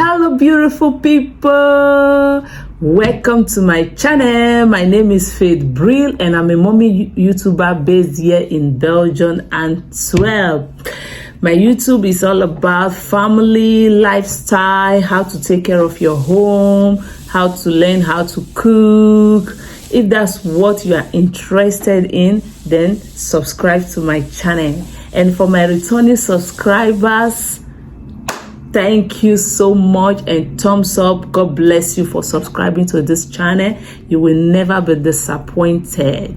Hello beautiful people, welcome to my channel. My name is Faith Brill and I'm a mommy YouTuber based here in Belgium, Antwerp. My YouTube is all about family, lifestyle, how to take care of your home, how to learn how to cook. If that's what you are interested in, then subscribe to my channel. And for my returning subscribers, thank you so much and thumbs up. God bless you for subscribing to this channel. You will never be disappointed.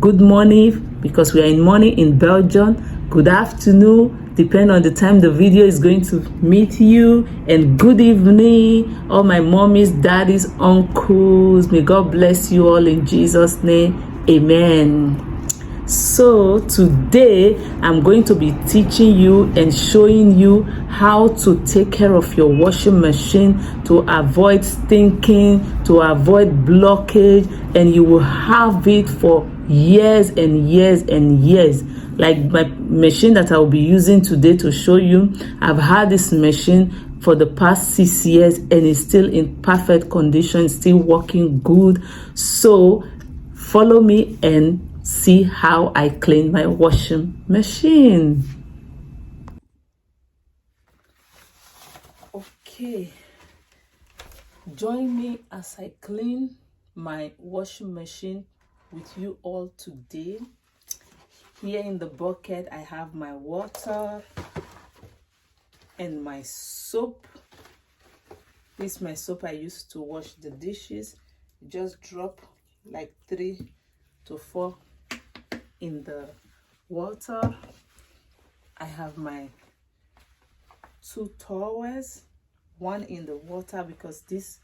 Good morning, because we are in morning in Belgium. Good afternoon, depending on the time the video is going to meet you. And good evening, all my mommies, daddies, uncles. May God bless you all in Jesus' name. Amen. So today I'm going to be teaching you and showing you how to take care of your washing machine to avoid stinking, to avoid blockage, and you will have it for years and years and years. Like my machine that I will be using today to show you, I've had this machine for the past 6 years and it's still in perfect condition, still working good. So follow me and see how I clean my washing machine. Okay, join me as I clean my washing machine with you all today. Here in the bucket I have my water and my soap. This is my soap I use to wash the dishes. Just drop like 3 to 4 in the water. I have my 2 towels, one in the water because this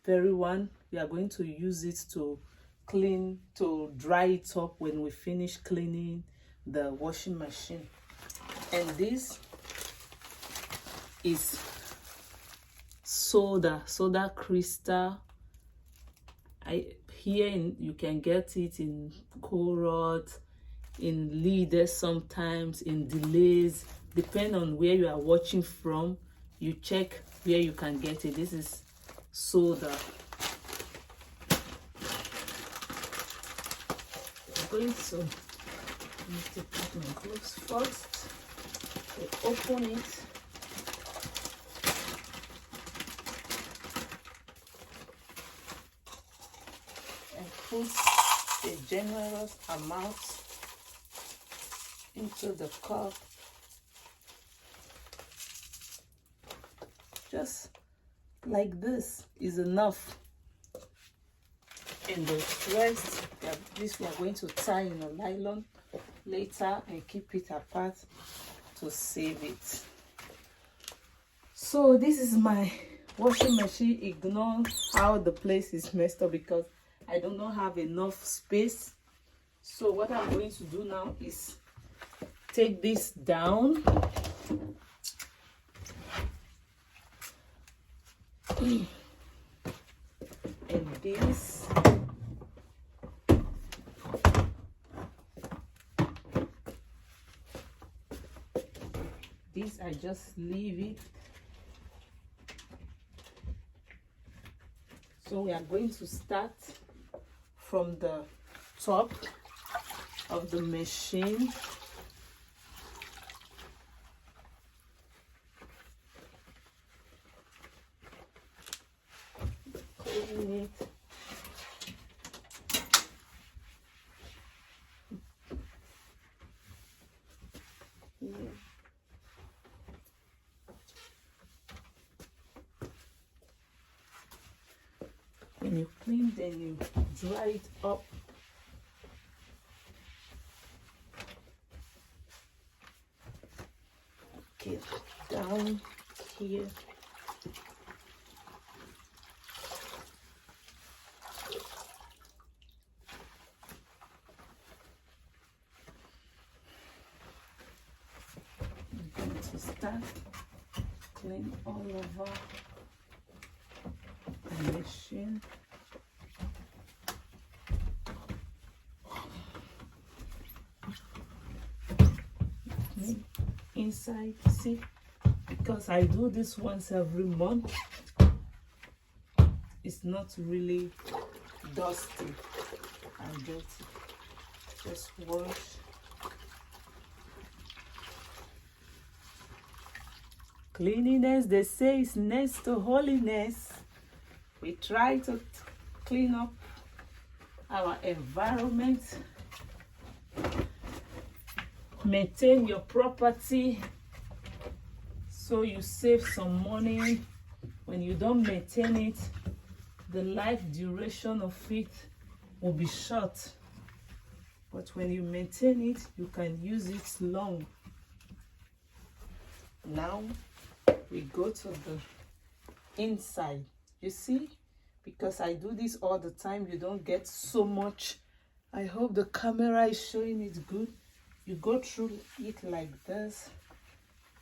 very one we are going to use it to clean, to dry it up when we finish cleaning the washing machine. And this is soda crystal. You can get it in Corot, in Leader, sometimes in Delays, depending on where you are watching from. You check where you can get it. This is soda. I'm going to need to put my gloves first. So open it. And put a generous amount into the cup. Just like this is enough. And the rest, this we are going to tie in a nylon later and keep it apart to save it. So this is my washing machine. Ignore how the place is messed up because I do not have enough space. So what I'm going to do now is take this down. And this I just leave it. So we are going to start from the top of the machine. Clean it. Here. When you clean, then you dry it up. Okay, down here. I'm going to start clean all over the machine. inside. See, because I do this once every month, it's not really dusty and dirty. Just wash. Cleanliness, they say, is next to holiness. We try to clean up our environment, maintain your property so you save some money. When you don't maintain it, the life duration of it will be short. But when you maintain it, you can use it long. Now we go to the inside. You see, because I do this all the time, you don't get so much. I hope the camera is showing it good. You go through it like this.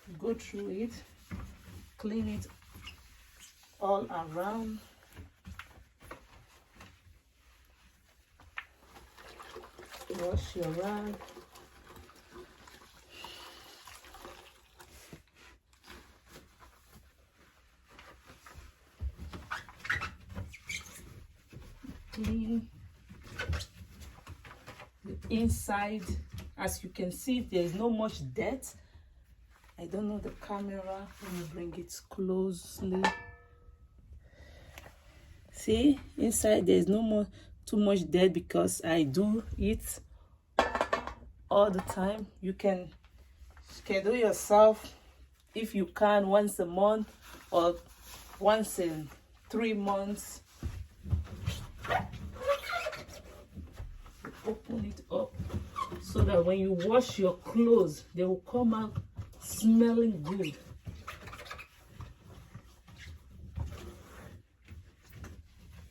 You go through it, clean it all around. Wash your rag. Clean the inside. As you can see, there is no much dirt. I don't know the camera. Let me bring it closely. See, inside there is no more too much dirt because I do it all the time. You can schedule yourself, if you can, once a month or once in 3 months. Open it up so that when you wash your clothes, they will come out smelling good.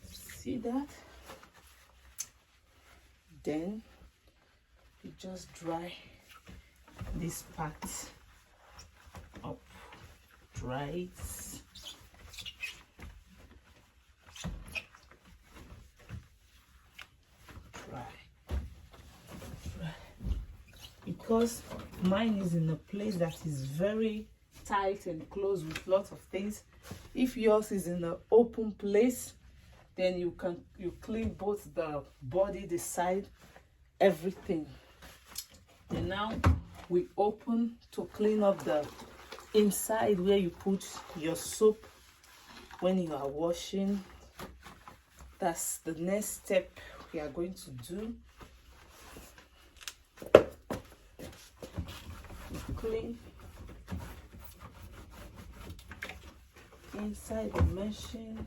See that? Then you just dry this part up. Dry it. Because mine is in a place that is very tight and closed with lots of things. If yours is in an open place, then you clean both the body, the side, everything. And now we open to clean up the inside where you put your soap when you are washing. That's the next step we are going to do. Clean inside the machine.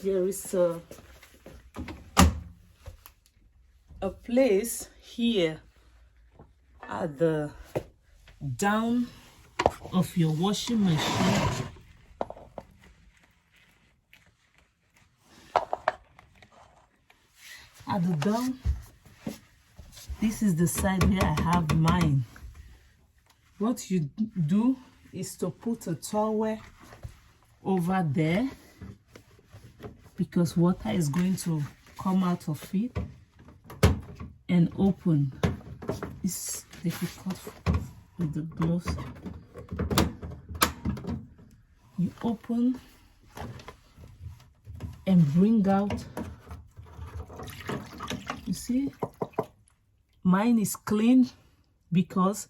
There is a place here at the down of your washing machine. At the down, this is the side where I have mine. What you do is to put a towel over there because water is going to come out of it and open. It's difficult with the gloves. You open and bring out. You see, mine is clean because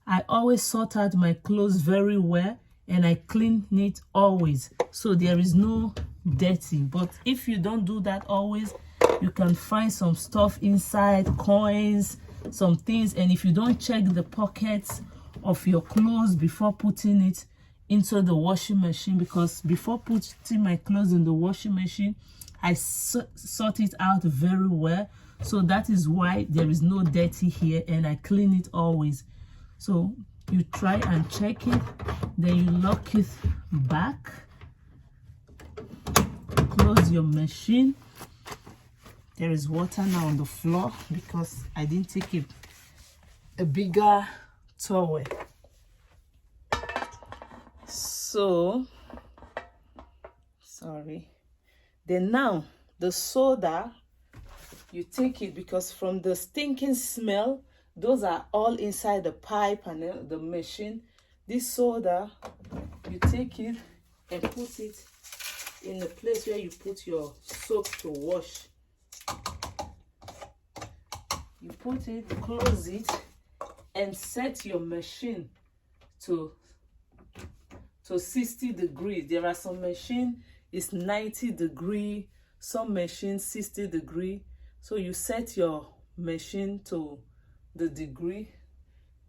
I always sort out my clothes very well and I clean it always, so there is no dirty. But if you don't do that always, you can find some stuff inside, coins, some things, and if you don't check the pockets of your clothes before putting it into the washing machine, because before putting my clothes in the washing machine, I sort it out very well, so that is why there is no dirty here, and I clean it always. So you try and check it, then you lock it back, close your machine. There is water now on the floor because I didn't take a bigger towel. So sorry. Then now the soda, you take it, because from the stinking smell, those are all inside the pipe and the machine. This soda, you take it and put it in the place where you put your soap to wash. You put it, close it, and set your machine to 60 degrees. There are some machine is 90 degree, some machine 60 degree. So you set your machine to the degree,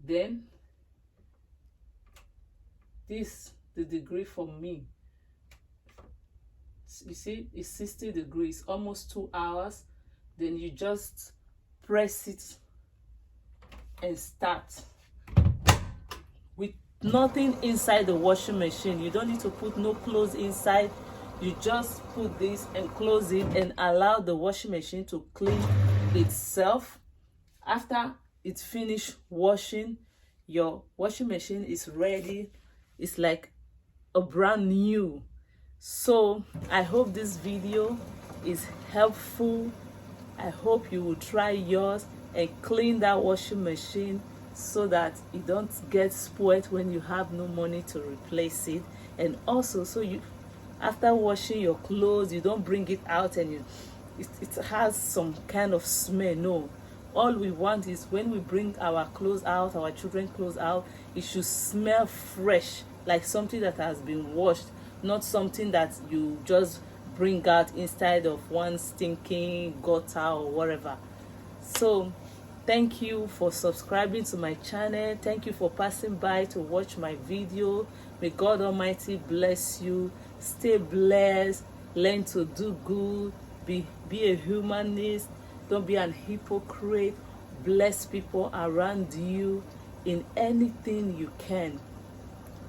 then this the degree for me. You see, it's 60 degrees, almost 2 hours. Then you just press it and start with nothing inside the washing machine. You don't need to put no clothes inside. You just put this and close it and allow the washing machine to clean itself. After it's finished washing, your washing machine is ready. It's like a brand new. So I hope this video is helpful. I hope you will try yours and clean that washing machine so that it don't get spoiled when you have no money to replace it. And also, so you, after washing your clothes, you don't bring it out and it has some kind of smell. No, all we want is when we bring our clothes out, our children's clothes out, it should smell fresh, like something that has been washed, not something that you just bring out inside of one stinking gutter or whatever. So thank you for subscribing to my channel. Thank you for passing by to watch my video. May God Almighty bless you. Stay blessed. Learn to do good. Be a humanist. Don't be an hypocrite. Bless people around you in anything you can.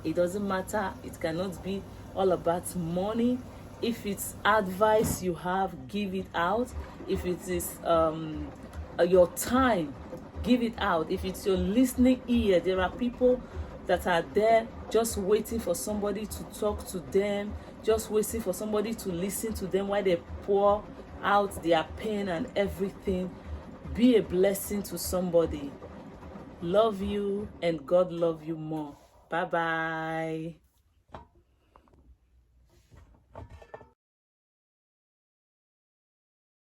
It doesn't matter. It cannot be all about money. If it's advice you have, give it out. If it is your time, give it out. If it's your listening ear, there are people that are there just waiting for somebody to talk to them, just waiting for somebody to listen to them while they pour out their pain and everything. Be a blessing to somebody. Love you, and God love you more. Bye bye.